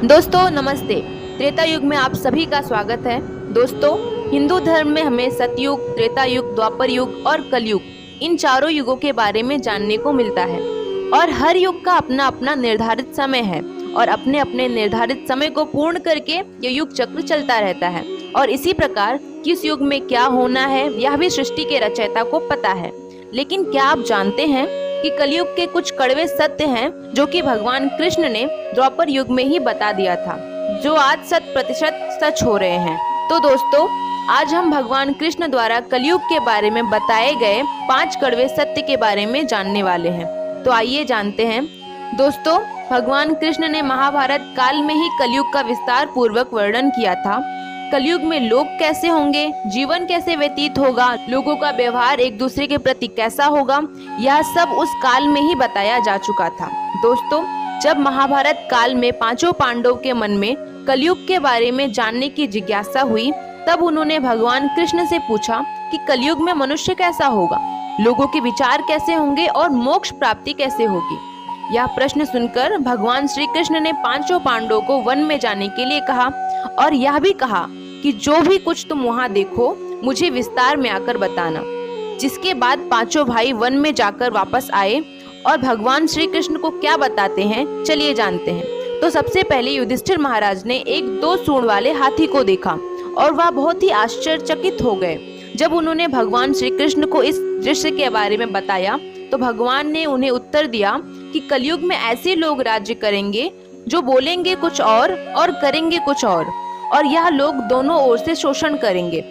दोस्तों नमस्ते। त्रेता युग में आप सभी का स्वागत है। दोस्तों, हिंदू धर्म में हमें सतयुग, त्रेता युग, द्वापर युग और कलयुग, इन चारों युगों के बारे में जानने को मिलता है। और हर युग का अपना अपना निर्धारित समय है और अपने अपने निर्धारित समय को पूर्ण करके ये युग चक्र चलता रहता है। और इसी प्रकार किस युग में क्या होना है यह भी सृष्टि के रचयिता को पता है। लेकिन क्या आप जानते हैं कि कलयुग के कुछ कड़वे सत्य हैं जो कि भगवान कृष्ण ने द्वापर युग में ही बता दिया था, जो आज 100% सच हो रहे हैं। तो दोस्तों, आज हम भगवान कृष्ण द्वारा कलयुग के बारे में बताए गए 5 कड़वे सत्य के बारे में जानने वाले हैं। तो आइए जानते हैं। दोस्तों, भगवान कृष्ण ने महाभारत काल में ही कलयुग का विस्तार पूर्वक वर्णन किया था। कलयुग में लोग कैसे होंगे, जीवन कैसे व्यतीत होगा, लोगों का व्यवहार एक दूसरे के प्रति कैसा होगा, यह सब उस काल में ही बताया जा चुका था। दोस्तों, जब महाभारत काल में पांचों पांडव के मन में कलयुग के बारे में जानने की जिज्ञासा हुई, तब उन्होंने भगवान कृष्ण से पूछा कि कलयुग में मनुष्य कैसा होगा, लोगों के विचार कैसे होंगे और मोक्ष प्राप्ति कैसे होगी। यह प्रश्न सुनकर भगवान श्री कृष्ण ने पांचों पांडवों को वन में जाने के लिए कहा और यह भी कहा कि जो भी कुछ तुम वहां देखो मुझे विस्तार में आकर बताना। जिसके बाद पांचों भाई वन में जाकर वापस आए और भगवान श्री कृष्ण को क्या बताते हैं, चलिए जानते हैं। तो सबसे पहले युधिष्ठिर महाराज ने एक 2 सूंड वाले हाथी को देखा और वह बहुत ही आश्चर्यचकित हो गए। जब उन्होंने भगवान श्री कृष्ण को इस दृश्य के बारे में बताया तो भगवान ने उन्हें उत्तर दिया कि कलयुग में ऐसे लोग राज्य करेंगे जो बोलेंगे कुछ और करेंगे कुछ और यह लोग दोनों ओर से शोषण करेंगे।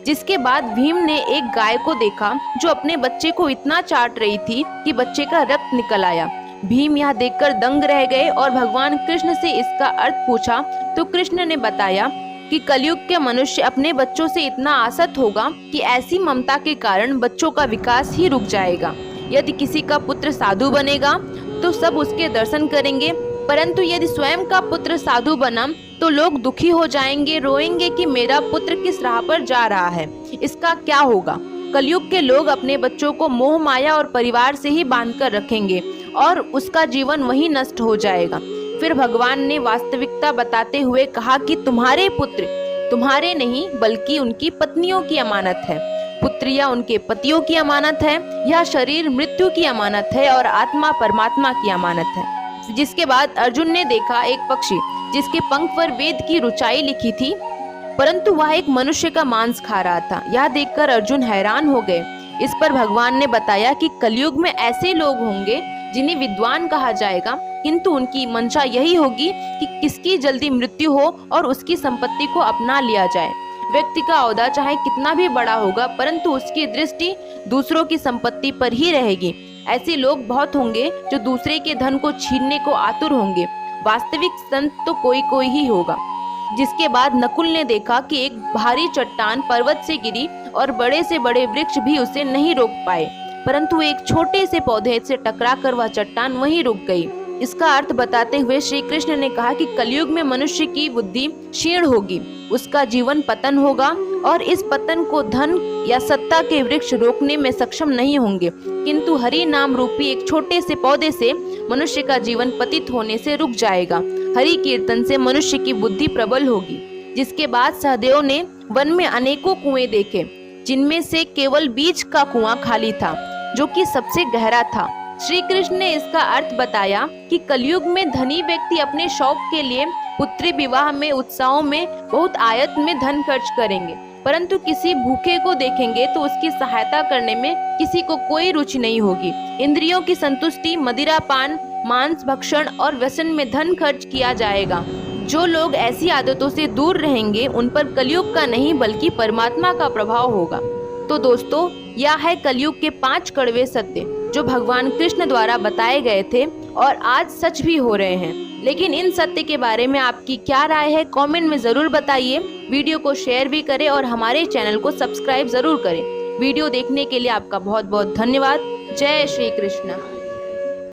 जिसके बाद भीम ने एक गाय को देखा जो अपने बच्चे को इतना चाट रही थी कि बच्चे का रक्त निकल आया। भीम यह देखकर दंग रह गए और भगवान कृष्ण से इसका अर्थ पूछा तो कृष्ण ने बताया कि कलयुग के मनुष्य अपने बच्चों से इतना आसक्त होगा कि ऐसी ममता के कारण बच्चों का विकास ही रुक जाएगा। यदि किसी का पुत्र साधु बनेगा तो सब उसके दर्शन करेंगे, परंतु यदि स्वयं का पुत्र साधु बना तो लोग दुखी हो जाएंगे, रोएंगे कि मेरा पुत्र किस राह पर जा रहा है, इसका क्या होगा। कलयुग के लोग अपने बच्चों को मोह माया और परिवार से ही बांधकर रखेंगे और उसका जीवन वही नष्ट हो जाएगा। फिर भगवान ने वास्तविकता बताते हुए कहा कि तुम्हारे पुत्र तुम्हारे नहीं बल्कि उनकी पत्नियों की अमानत है, पुत्रियां उनके पतियों की अमानत है, यह शरीर मृत्यु की अमानत है और आत्मा परमात्मा की अमानत है। जिसके बाद अर्जुन ने देखा एक पक्षी जिसके पंख पर वेद की ऋचाई लिखी थी, परंतु वह एक मनुष्य का मांस खा रहा था। यह देखकर अर्जुन हैरान हो गए। इस पर भगवान ने बताया कि कलयुग में ऐसे लोग होंगे जिन्हें विद्वान कहा जाएगा, किंतु उनकी मंशा यही होगी कि किसकी जल्दी मृत्यु हो और उसकी संपत्ति को अपना लिया जाए। व्यक्ति का ओहदा चाहे कितना भी बड़ा होगा, परंतु उसकी दृष्टि दूसरों की संपत्ति पर ही रहेगी। ऐसे लोग बहुत होंगे जो दूसरे के धन को छीनने को आतुर होंगे। वास्तविक संत तो कोई कोई ही होगा। जिसके बाद नकुल ने देखा कि एक भारी चट्टान पर्वत से गिरी और बड़े से बड़े वृक्ष भी उसे नहीं रोक पाए, परंतु एक छोटे से पौधे से टकराकर वह चट्टान वहीं रुक गई। इसका अर्थ बताते हुए श्री कृष्ण ने कहा कि कलयुग में मनुष्य की बुद्धि क्षीण होगी, उसका जीवन पतन होगा और इस पतन को धन या सत्ता के वृक्ष रोकने में सक्षम नहीं होंगे, किंतु हरि नाम रूपी एक छोटे से पौधे से मनुष्य का जीवन पतित होने से रुक जाएगा। हरि कीर्तन से मनुष्य की बुद्धि प्रबल होगी। जिसके बाद सहदेव ने वन में अनेकों कुएं देखे, जिनमें से केवल बीच का कुआं खाली था जो कि सबसे गहरा था। श्री कृष्ण ने इसका अर्थ बताया कि कलयुग में धनी व्यक्ति अपने शौक के लिए पुत्री विवाह में, उत्सवों में बहुत आयत में धन खर्च करेंगे, परंतु किसी भूखे को देखेंगे तो उसकी सहायता करने में किसी को कोई रुचि नहीं होगी। इंद्रियों की संतुष्टि, मदिरा पान, मांस भक्षण और व्यसन में धन खर्च किया जाएगा। जो लोग ऐसी आदतों से दूर रहेंगे उन पर कलयुग का नहीं बल्कि परमात्मा का प्रभाव होगा। तो दोस्तों, यह है कलयुग के 5 कड़वे सत्य जो भगवान कृष्ण द्वारा बताए गए थे और आज सच भी हो रहे हैं। लेकिन इन सत्य के बारे में आपकी क्या राय है, कमेंट में जरूर बताइए। वीडियो को शेयर भी करें और हमारे चैनल को सब्सक्राइब जरूर करें। वीडियो देखने के लिए आपका बहुत बहुत धन्यवाद। जय श्री कृष्ण।